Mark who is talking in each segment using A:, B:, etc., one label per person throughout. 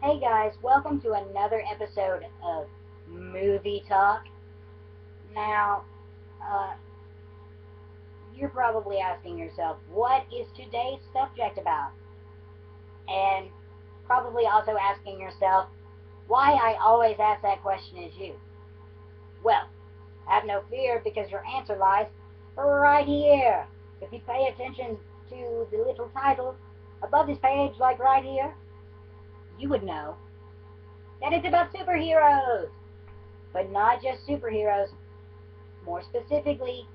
A: Hey guys, welcome to another episode of Movie Talk. Now, uh, you're probably asking yourself, what is today's subject about? And probably also asking yourself, why I always ask that question is you. Well, have no fear because your answer lies right here. If you pay attention to the little title above this page, like right here, you would know that it's about superheroes. But not just superheroes, more specifically,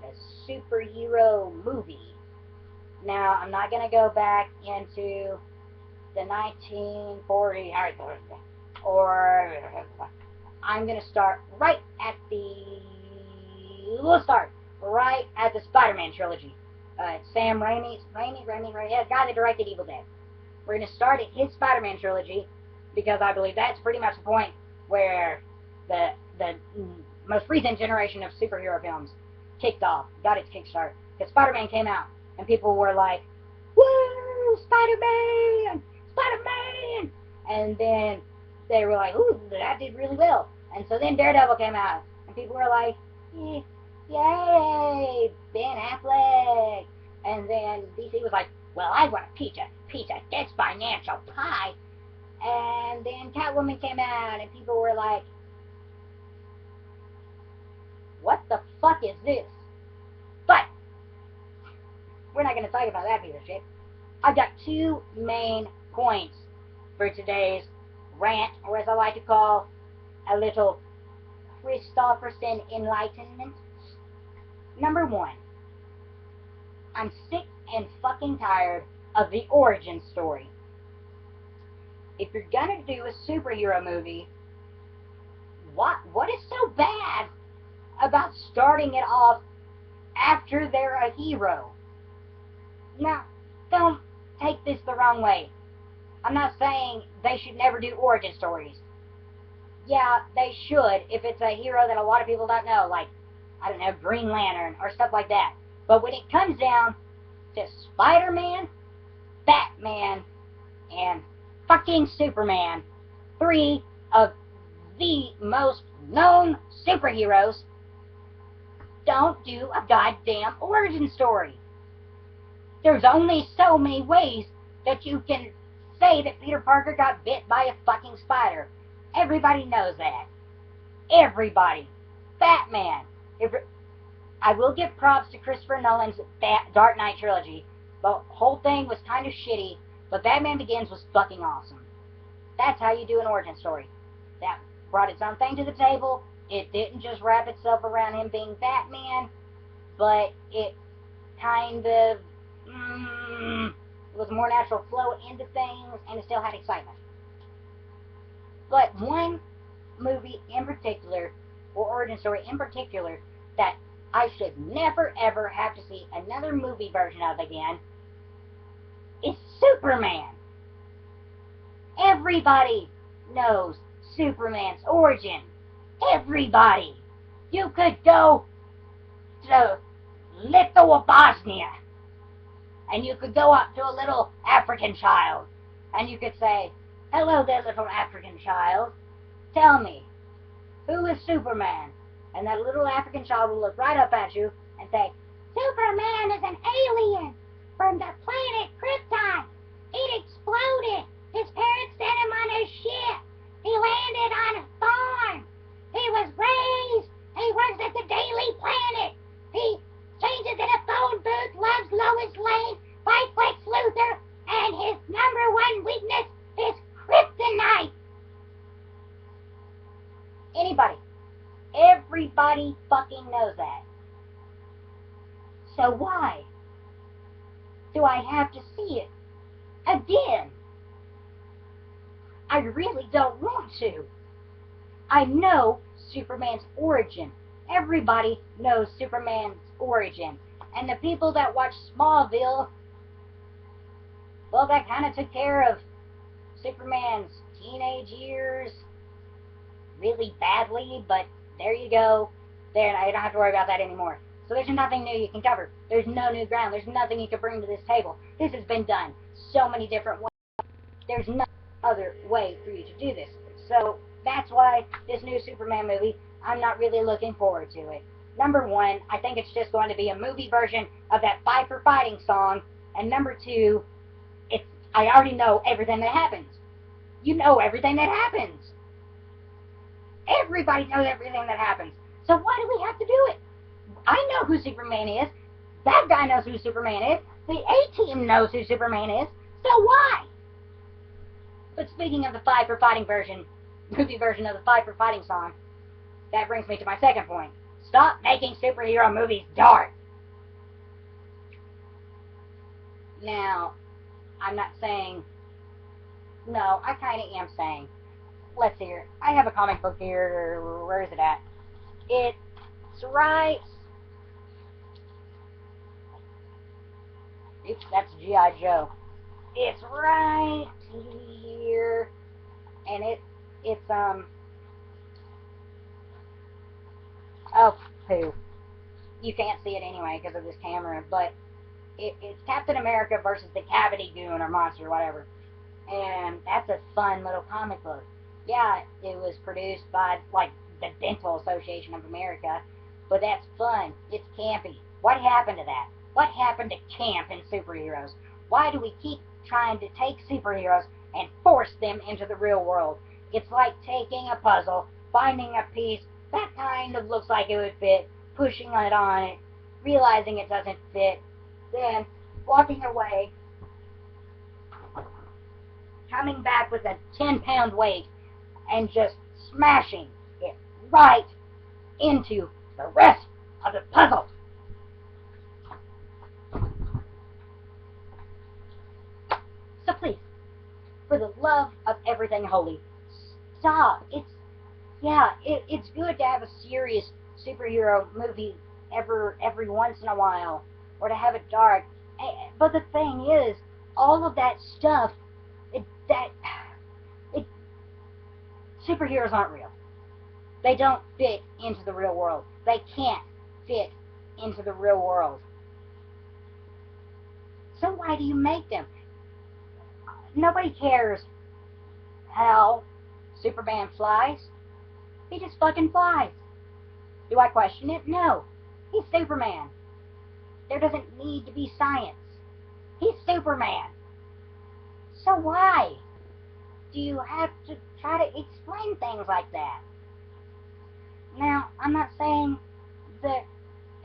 A: a superhero movie. Now, I'm not going to go back into the 1940s, or I'm going to start right at the. We'll start right at the Spider-Man trilogy. Sam Raimi, yeah, the guy that directed Evil Dead. We're going to start at his Spider-Man trilogy because I believe that's pretty much the point where the most recent generation of superhero films kicked off, got its kickstart. Because Spider-Man came out, and people were like, "Woo, Spider-Man, Spider-Man!" And then they were like, "Ooh, that did really well." And so then Daredevil came out, and people were like, "Yay, Ben Affleck!" And then DC was like, "Well, I want a piece of this financial pie." And then Catwoman came out, and people were like, "What the fuck is this?" But we're not going to talk about that piece of shit. I've got two main points for today's rant, or as I like to call, a little Christopherson enlightenment. Number one, I'm sick and fucking tired of the origin story. If you're gonna do a superhero movie, what is so bad about starting it off after they're a hero? Now, don't take this the wrong way. I'm not saying they should never do origin stories. Yeah, they should if it's a hero that a lot of people don't know, like, I don't know, Green Lantern or stuff like that. But when it comes down to Spider-Man, Batman, and fucking Superman, three of the most known superheroes, don't do a goddamn origin story. There's only so many ways that you can say that Peter Parker got bit by a fucking spider. Everybody knows that. Everybody. Batman. I will give props to Christopher Nolan's Dark Knight trilogy. The whole thing was kind of shitty, but Batman Begins was fucking awesome. That's how you do an origin story. That brought its own thing to the table. It didn't just wrap itself around him being Batman, but it kind of was a more natural flow into things, and it still had excitement. But one movie in particular, or origin story in particular, that I should never ever have to see another movie version of again is Superman. Everybody knows Superman's origin. Everybody. You could go to Lithuania, and you could go up to a little African child, and you could say, "Hello there, little African child. Tell me, who is Superman?" And that little African child will look right up at you and say, "Superman is an alien from the planet Krypton. It exploded. His parents sent him on a ship. He landed on a farm. He was raised. He works at the Daily Planet. He changes in a phone booth, loves Lois Lane, fights Lex Luthor, and his number one weakness is kryptonite." Anybody. Everybody fucking knows that. So why do I have to see it again? I really don't want to. I know Superman's origin. Everybody knows Superman's origin. And the people that watch Smallville, well, that kind of took care of Superman's teenage years really badly, but there you go. There, now you don't have to worry about that anymore. So there's nothing new you can cover. There's no new ground. There's nothing you can bring to this table. This has been done so many different ways. There's no other way for you to do this. So that's why this new Superman movie, I'm not really looking forward to it. Number one, I think it's just going to be a movie version of that Fight for Fighting song. And number two, I already know everything that happens. You know everything that happens. Everybody knows everything that happens. So why do we have to do it? I know who Superman is. That guy knows who Superman is. The A-Team knows who Superman is. So why? But speaking of the Fight for Fighting movie version of the Fight for Fighting song, that brings me to my second point. Stop making superhero movies dark. Now, I'm not saying... No, I kind of am saying... Let's see here. I have a comic book here. Where is it at? It's right... Oops, that's G.I. Joe. It's right here. And it's oh, poo. You can't see it anyway because of this camera, but it's Captain America versus the Cavity Goon or Monster or whatever. And that's a fun little comic book. Yeah, it was produced by, like, the Dental Association of America, but that's fun. It's campy. What happened to that? What happened to camp in superheroes? Why do we keep trying to take superheroes and force them into the real world? It's like taking a puzzle, finding a piece that kind of looks like it would fit, pushing it on it, realizing it doesn't fit, then walking away, coming back with a 10-pound weight, and just smashing it right into the rest of the puzzle. So please, for the love of everything holy, stop. It's good to have a serious superhero movie every once in a while, or to have it dark. But the thing is, all of that stuff, superheroes aren't real. They don't fit into the real world. They can't fit into the real world. So why do you make them? Nobody cares how Superman flies. He just fucking flies. Do I question it? No. He's Superman. There doesn't need to be science. He's Superman. So why do you have to try to explain things like that? Now, I'm not saying that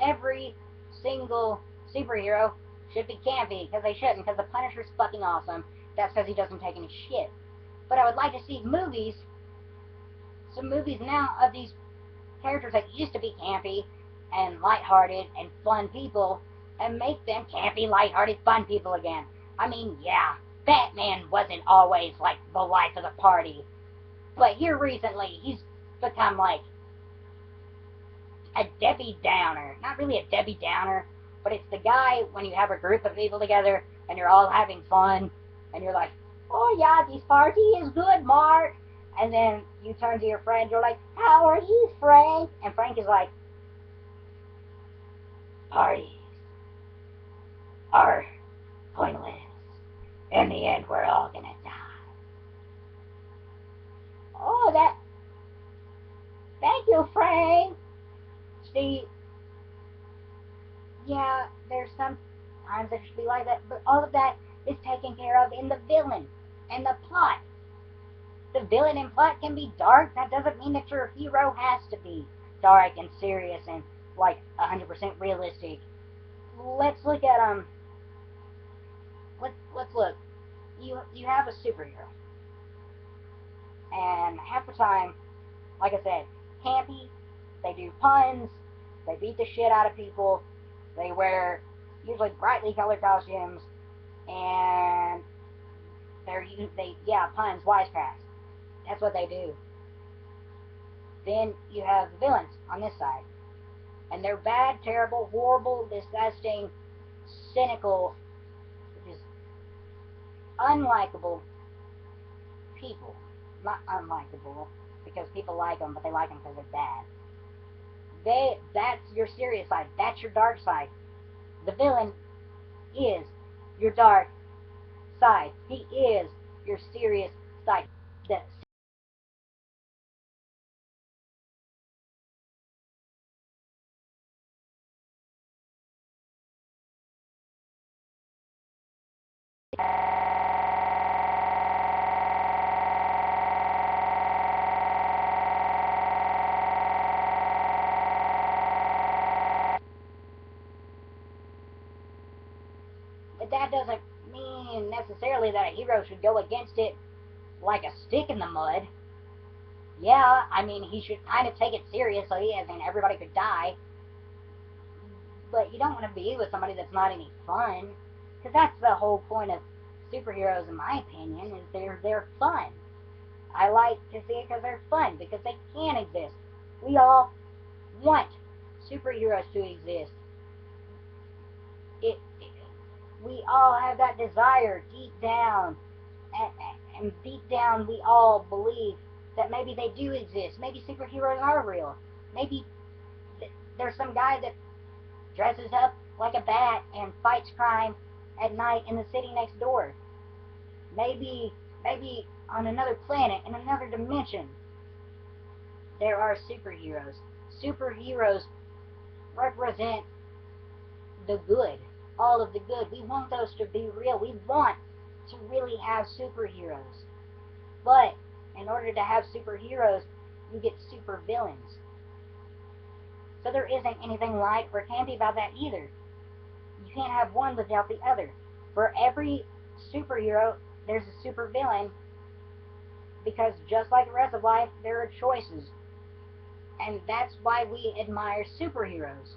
A: every single superhero should be campy, because they shouldn't, because the Punisher's fucking awesome. That's because he doesn't take any shit. But I would like to see some movies now of these characters that used to be campy and lighthearted and fun people, and make them campy, lighthearted, fun people again. I mean, yeah, Batman wasn't always, like, the life of the party. But here recently, he's become, like, a Debbie Downer. Not really a Debbie Downer, but it's the guy when you have a group of people together and you're all having fun, and you're like, oh yeah, this party is good, Mark. And then you turn to your friend, you're like, how are you, Frank? And Frank is like, parties are pointless. In the end, we're all gonna die. Oh, thank you, Frank. See, yeah, there's some times it should be like that, but all of that is taken care of in the villain and the plot. The villain and plot can be dark. That doesn't mean that your hero has to be dark and serious and, like, 100% realistic. Let's look at, let's look. You have a superhero. And half the time, like I said, campy, they do puns, they beat the shit out of people, they wear usually brightly colored costumes, and puns, wisecracks. That's what they do. Then you have the villains on this side. And they're bad, terrible, horrible, disgusting, cynical, just unlikable people. Not unlikable, because people like them, but they like them because they're bad. That's your serious side. That's your dark side. The villain is your dark side. He is your serious like the but that doesn't mean necessarily that a hero should go against it like a stick in the mud. Yeah, I mean, he should kind of take it seriously, as in everybody could die. But you don't want to be with somebody that's not any fun, because that's the whole point of superheroes, in my opinion, is they're fun. I like to see it because they're fun, because they can exist. We all want superheroes to exist. We all have that desire deep down, and deep down we all believe that maybe they do exist. Maybe superheroes are real. Maybe there's some guy that dresses up like a bat and fights crime at night in the city next door. Maybe on another planet, in another dimension, there are superheroes. Superheroes represent the good, all of the good. We want those to be real. We want to really have superheroes. But in order to have superheroes, you get super villains. So there isn't anything light or candy about that either. You can't have one without the other. For every superhero, there's a super villain, because just like the rest of life, there are choices. And that's why we admire superheroes.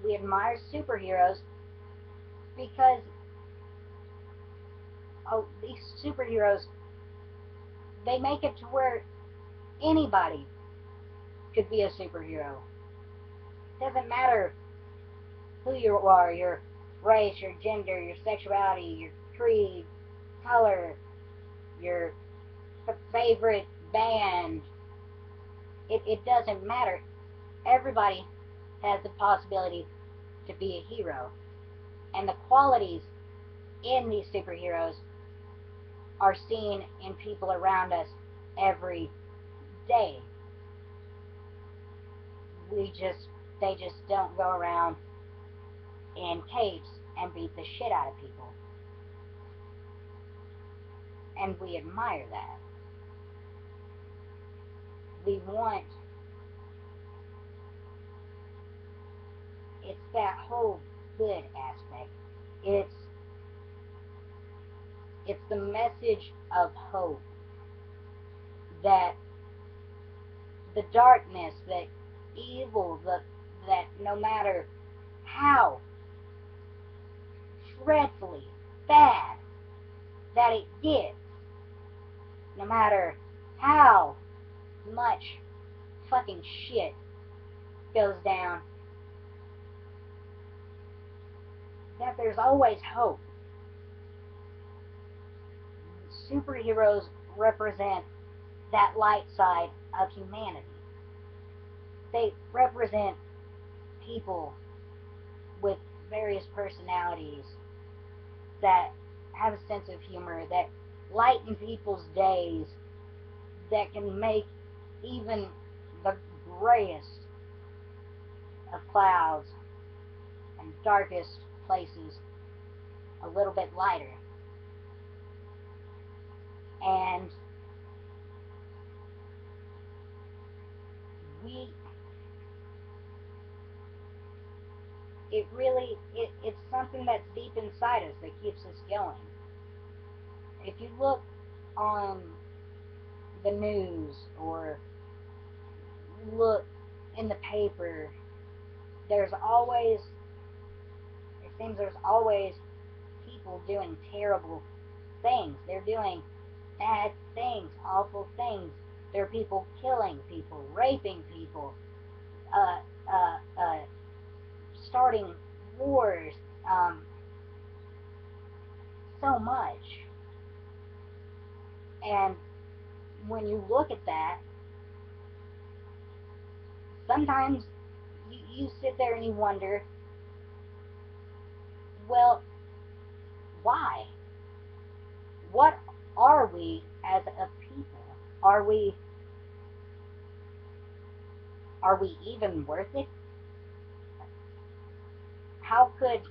A: We admire superheroes because these superheroes, they make it to where anybody could be a superhero. It doesn't matter who you are, your race, your gender, your sexuality, your creed, color, your favorite band. It doesn't matter. Everybody has the possibility to be a hero. And the qualities in these superheroes are seen in people around us every day. They just don't go around in capes and beat the shit out of people. And we admire that. We want, it's that whole good aspect. It's the message of hope, that the darkness, that evil, that no matter how dreadfully bad that it gets, no matter how much fucking shit goes down, that there's always hope. Superheroes represent that light side of humanity. They represent people with various personalities that have a sense of humor, that lighten people's days, that can make even the grayest of clouds and darkest places a little bit lighter. And it's something that's deep inside us that keeps us going. If you look on the news or look in the paper, it seems there's always people doing terrible things. They're doing bad things, awful things. There are people killing people, raping people, uh, uh, uh, starting wars, so much. And when you look at that, sometimes you sit there and you wonder, well, why? What are we as a people? Are we even worth it? How could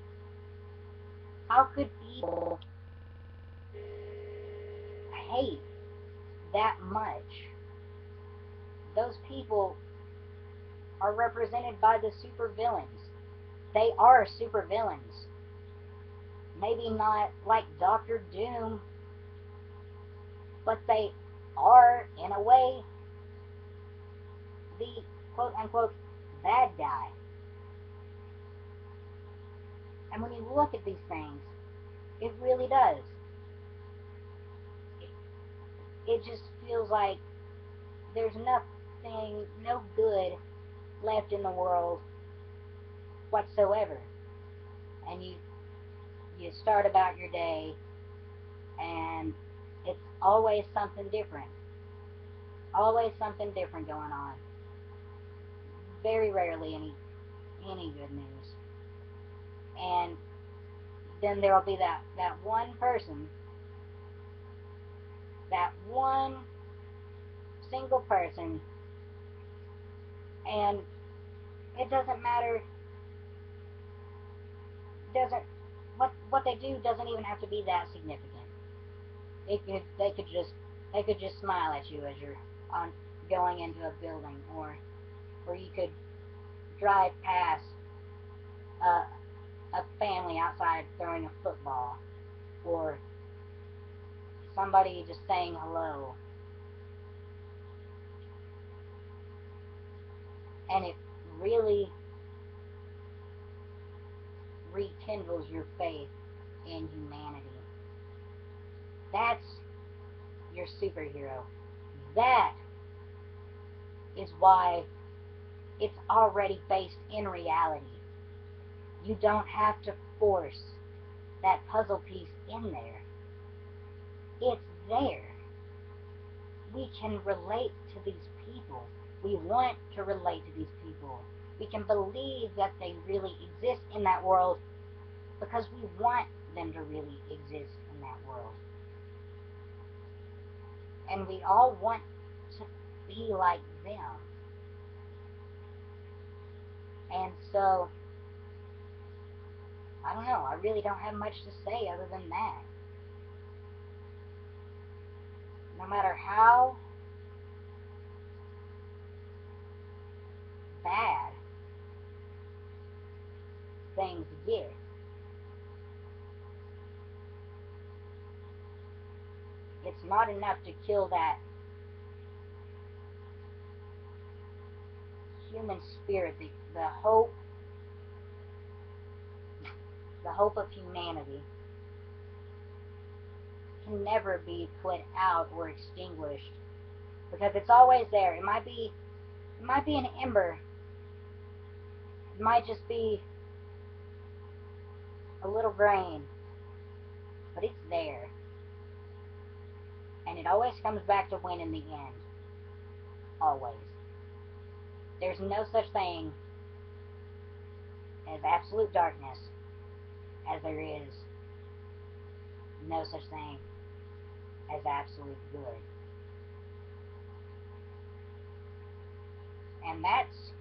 A: people hate that much? Those people are represented by the supervillains. They are supervillains. Maybe not like Doctor Doom, but they are, in a way, the quote-unquote bad guy. And when you look at these things, it really does. It just feels like there's nothing, no good left in the world whatsoever. And you start about your day, and it's always something different. Always something different going on. Very rarely any good news. And then there will be that one person, that one single person, and it doesn't matter, what they do doesn't even have to be that significant. They could just smile at you as you're going into a building, or you could drive past a family outside throwing a football, or somebody just saying hello. And it really rekindles your faith in humanity. That's your superhero. That is why it's already based in reality. You don't have to force that puzzle piece in there. It's there. We can relate to these people. We want to relate to these people. We can believe that they really exist in that world because we want them to really exist in that world. And we all want to be like them. And so, I don't know, I really don't have much to say other than that. No matter how bad things get, it's not enough to kill that human spirit, the hope of humanity can never be put out or extinguished, because it's always there. It might be an ember. It might just be a little grain, but it's there. And it always comes back to win in the end. Always. There's no such thing as absolute darkness, as there is no such thing as absolute good. And that's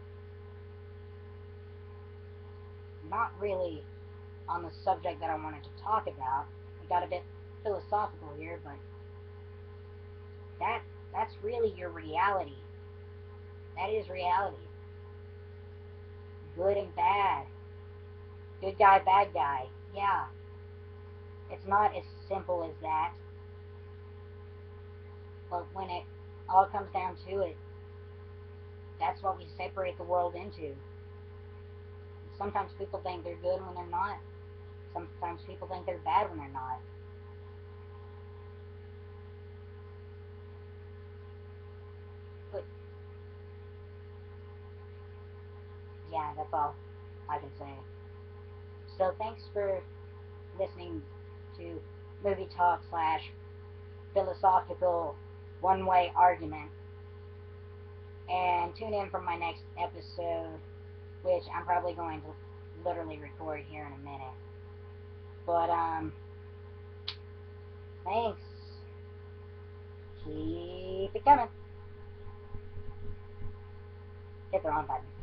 A: not really on the subject that I wanted to talk about. I got a bit philosophical here, but that's really your reality. That is reality. Good and bad. Good guy, bad guy. Yeah. It's not as simple as that. But when it all comes down to it, that's what we separate the world into. Sometimes people think they're good when they're not. Sometimes people think they're bad when they're not. But, yeah, that's all I can say. So thanks for listening to Movie Talk / philosophical one-way argument. And tune in for my next episode, which I'm probably going to literally record here in a minute. But, thanks. Keep it coming. Hit the wrong button.